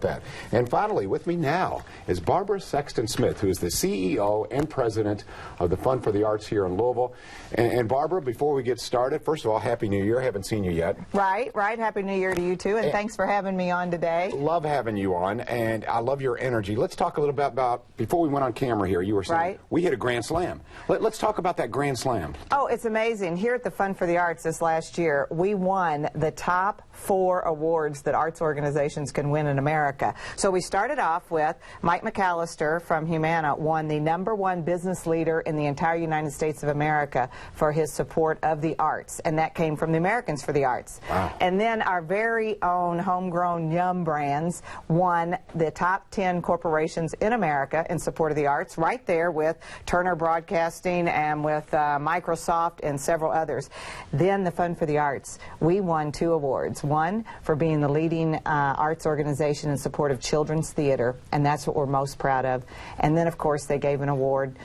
that. And finally, with me now is Barbara Sexton Smith, who is the CEO and President of the Fund for the Arts here in Louisville. And Barbara, before we get started, first of all, Happy New Year. I haven't seen you yet. Right. Happy New Year to you too, and thanks for having me on today. Love having you on, and I love your energy. Let's talk a little bit about, before we went on camera here, you were saying we hit a Grand Slam. Let's talk about that Grand Slam. Oh, it's amazing. Here at the Fund for the Arts this last year, we won the top 4 awards that arts organizations can win in America. So we started off with Mike McAllister from Humana won the #1 business leader in the entire United States of America for his support of the arts, and that came from the Americans for the Arts. Wow. And then our very own homegrown Yum Brands won the top 10 corporations in America in support of the arts, right there with Turner Broadcasting and with Microsoft and several others. Then the Fund for the Arts, we won 2 awards. One for being the leading arts organization in support of children's theater, and that's what we're most proud of. And then, of course, they gave an award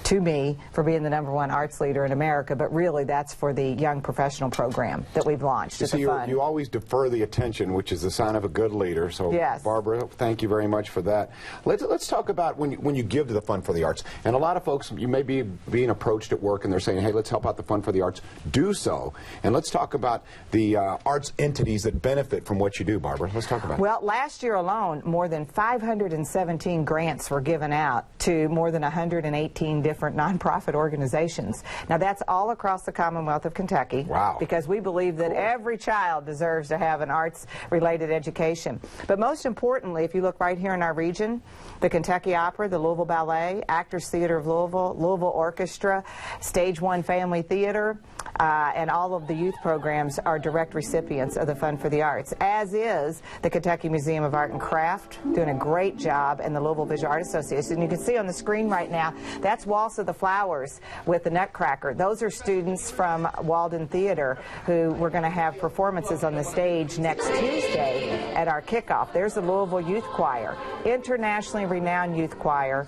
to me for being the #1 arts leader in America, but really that's for the young professional program that we've launched at the Fund. You always defer the attention, which is a sign of a good leader. So, yes. Barbara, thank you very much for that. Let's talk about when you give to the Fund for the Arts. And a lot of folks, you may be being approached at work and they're saying, hey, let's help out the Fund for the Arts. Do so. And let's talk about the arts entities that benefit from what you do, Barbara. Let's talk about it. Well, last year alone, more than 517 grants were given out to more than 118 different nonprofit organizations. Now that's all across the Commonwealth of Kentucky. Wow. Because we believe that every child deserves to have an arts-related education. But most importantly, if you look right here in our region, the Kentucky Opera, the Louisville Ballet, Actors Theater of Louisville, Louisville Orchestra, Stage 1 Family Theater, and all of the youth programs are direct recipients of the Fund for the Arts, as is the Kentucky Museum of Art and Craft, doing a great job, and the Louisville Visual Art Association. You can see on the screen right now, that's Waltz of the Flowers with the Nutcracker. Those are students from Walden Theater who we're going to have performances on the stage next Tuesday at our kickoff. There's the Louisville Youth Choir, internationally renowned youth choir,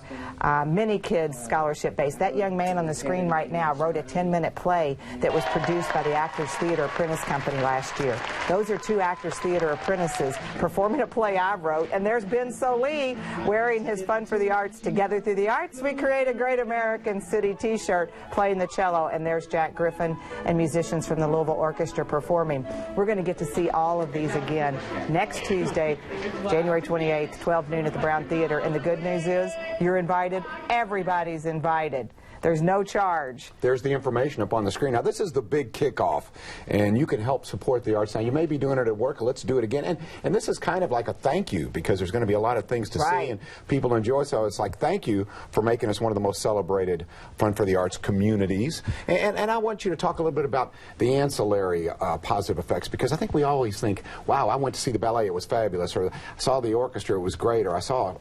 many kids scholarship based. That young man on the screen right now wrote a 10-minute play that was produced by the Actors Theater Apprentice Company last year. Those are 2 Actors Theater apprentices performing a play I wrote, and there's Ben Solee wearing his Fund for the Arts Together Through the Arts We Create a Great American City t-shirt, playing the cello, and there's Jack Griffin and musicians from the Louisville Orchestra performing. We're going to get to see all of these again next Tuesday, January 28th, 12 noon at the Brown Theater, and the good news is you're invited. Everybody's invited. There's no charge. There's the information up on the screen. Now, this is the big kickoff, and you can help support the arts. Now, you may be doing it at work. Let's do it again. And this is kind of like a thank you, because there's going to be a lot of things to see and people enjoy. So it's like, thank you for making us one of the most celebrated Fund for the Arts communities. And I want you to talk a little bit about the ancillary positive effects, because I think we always think, wow, I went to see the ballet, it was fabulous, or I saw the orchestra, it was great, or I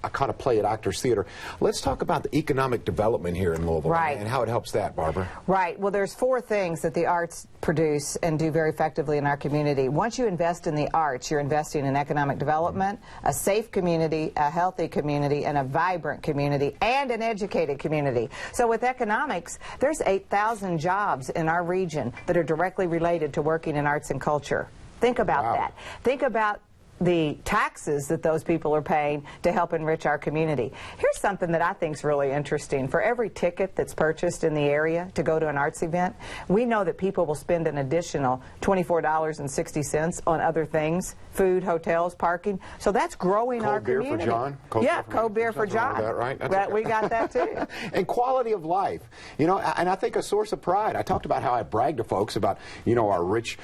caught a play at Actors Theater. Let's talk about the economic development here in Louisville. Right. And how it helps that, Barbara. Right. Well, there's 4 things that the arts produce and do very effectively in our community. Once you invest in the arts, you're investing in economic development, a safe community, a healthy community, and a vibrant community, and an educated community. So with economics, there's 8,000 jobs in our region that are directly related to working in arts and culture. Think about that. Think about the taxes that those people are paying to help enrich our community. Here's something that I think is really interesting. For every ticket that's purchased in the area to go to an arts event, we know that people will spend an additional $24.60 on other things, food, hotels, parking. So that's growing our community. Cold beer for John? Yeah, cold beer for John. That, right? We got that too. And quality of life. You know, and I think a source of pride. I talked about how I brag to folks about, you know, our rich,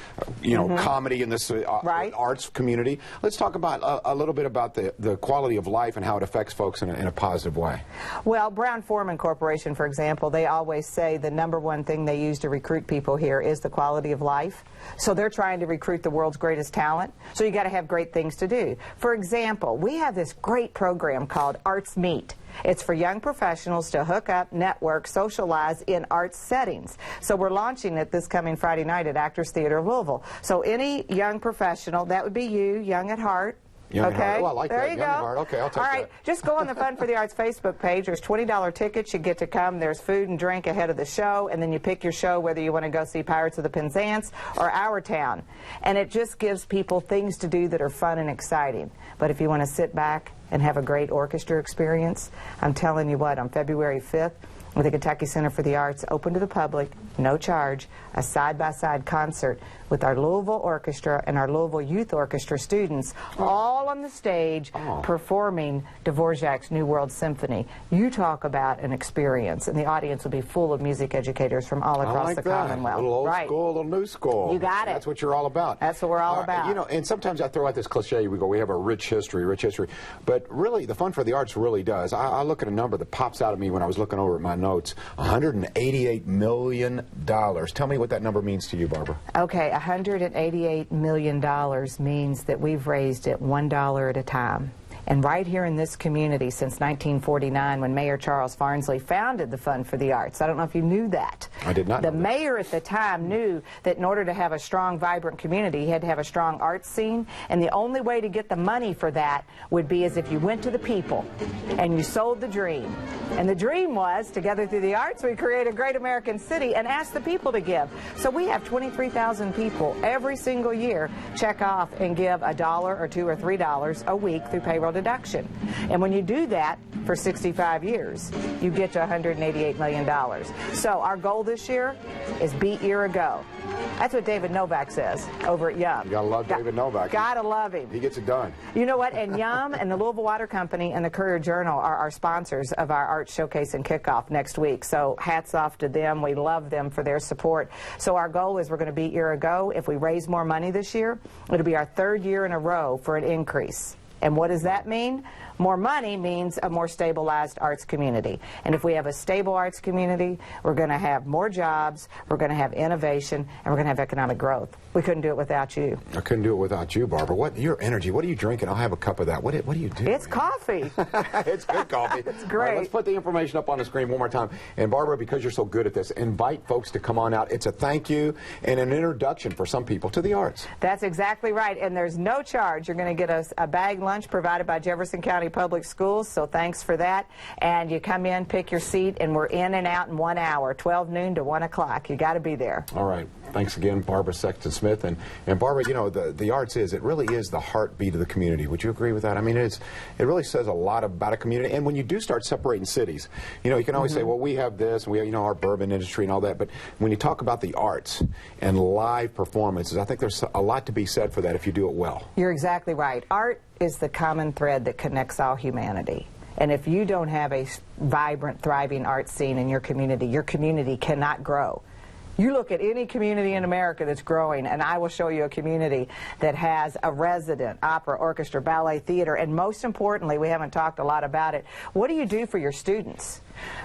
comedy in this arts community. Let's talk about a little bit about the quality of life and how it affects folks in a positive way. Well, Brown-Forman Corporation, for example, they always say the #1 thing they use to recruit people here is the quality of life. So they're trying to recruit the world's greatest talent. So you got to have great things to do. For example, we have this great program called Arts Meet. It's for young professionals to hook up, network, socialize in arts settings. So we're launching it this coming Friday night at Actors Theater of Louisville. So any young professional, that would be you, young at heart, Young okay. and Hard. Oh, I like there that. You Young go. and Hard. Okay, I'll take All right. that. Just go on the Fun for the Arts Facebook page. There's $20 tickets. You get to come. There's food and drink ahead of the show, and then you pick your show whether you want to go see Pirates of the Penzance or Our Town. And it just gives people things to do that are fun and exciting. But if you want to sit back and have a great orchestra experience, I'm telling you what, on February 5th, with the Kentucky Center for the Arts, open to the public, no charge, a side-by-side concert with our Louisville Orchestra and our Louisville Youth Orchestra students, all on the stage performing Dvorak's New World Symphony. You talk about an experience, and the audience will be full of music educators from all across the Commonwealth. A little old school, a little new school. You got it. That's what you're all about. That's what we're all about. You know, and sometimes I throw out this cliche, we have a rich history. But really, the Fun for the Arts really does. I look at a number that pops out at me when I was looking over at my notes, $188 million. Tell me what that number means to you, Barbara. Okay, $188 million means that we've raised it $1 at a time. And right here in this community since 1949, when Mayor Charles Farnsley founded the Fund for the Arts. I don't know if you knew that. I did not know that. The mayor at the time knew that in order to have a strong, vibrant community, he had to have a strong arts scene. And the only way to get the money for that would be as if you went to the people and you sold the dream. And the dream was, together through the arts, we create a great American city and ask the people to give. So we have 23,000 people every single year check off and give $1 or $2 or $3 a week through payroll deduction. And when you do that for 65 years, you get to $188 million. So our goal this year is beat year ago. That's what David Novak says over at Yum. You gotta love David Novak. Gotta love him. He gets it done. You know what? And Yum and the Louisville Water Company and the Courier Journal are our sponsors of our Arts Showcase and Kickoff next week. So hats off to them. We love them for their support. So our goal is we're going to beat year ago. If we raise more money this year, it'll be our third year in a row for an increase. And what does that mean? More money means a more stabilized arts community. And if we have a stable arts community, we're going to have more jobs, we're going to have innovation, and we're going to have economic growth. We couldn't do it without you. I couldn't do it without you, Barbara. What your energy? What are you drinking? I'll have a cup of that. What do you do? It's coffee. It's good coffee. It's great. All right, let's put the information up on the screen one more time. And Barbara, because you're so good at this, invite folks to come on out. It's a thank you and an introduction for some people to the arts. That's exactly right. And there's no charge. You're going to get a bag lunch provided by Jefferson County Public Schools, so thanks for that. And you come in, pick your seat, and we're in and out in 1 hour, 12 noon to 1 o'clock. You got to be there. All right. Thanks again, Barbara Sexton Smith. And Barbara, you know, the arts it really is the heartbeat of the community. Would you agree with that? I mean, it really says a lot about a community. And when you do start separating cities, you know, you can always say, well, we have this, and we have, you know, our bourbon industry and all that. But when you talk about the arts and live performances, I think there's a lot to be said for that if you do it well. You're exactly right. Art is the common thread that connects all humanity. And if you don't have a vibrant, thriving art scene in your community cannot grow. You look at any community in America that's growing, and I will show you a community that has a resident opera, orchestra, ballet, theater, and most importantly, we haven't talked a lot about it, what do you do for your students?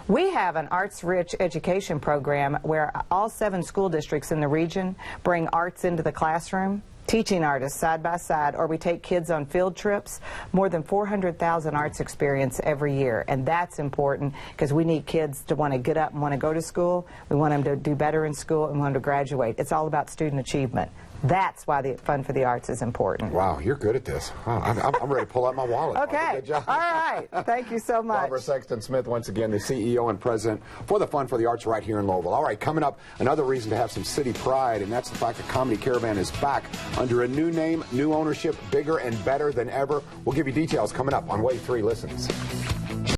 We have an arts-rich education program where all 7 school districts in the region bring arts into the classroom, teaching artists side by side, or we take kids on field trips. More than 400,000 arts experience every year, and that's important because we need kids to want to get up and want to go to school. We want them to do better in school and want them to graduate. It's all about student achievement. That's why the Fund for the Arts is important. Wow, you're good at this. Wow, I'm ready to pull out my wallet. Okay. Good job. All right. Thank you so much. Barbara Sexton Smith, once again, the CEO and president for the Fund for the Arts right here in Louisville. All right, coming up, another reason to have some city pride, and that's the fact that Comedy Caravan is back under a new name, new ownership, bigger and better than ever. We'll give you details coming up on WAVE 3 Listens.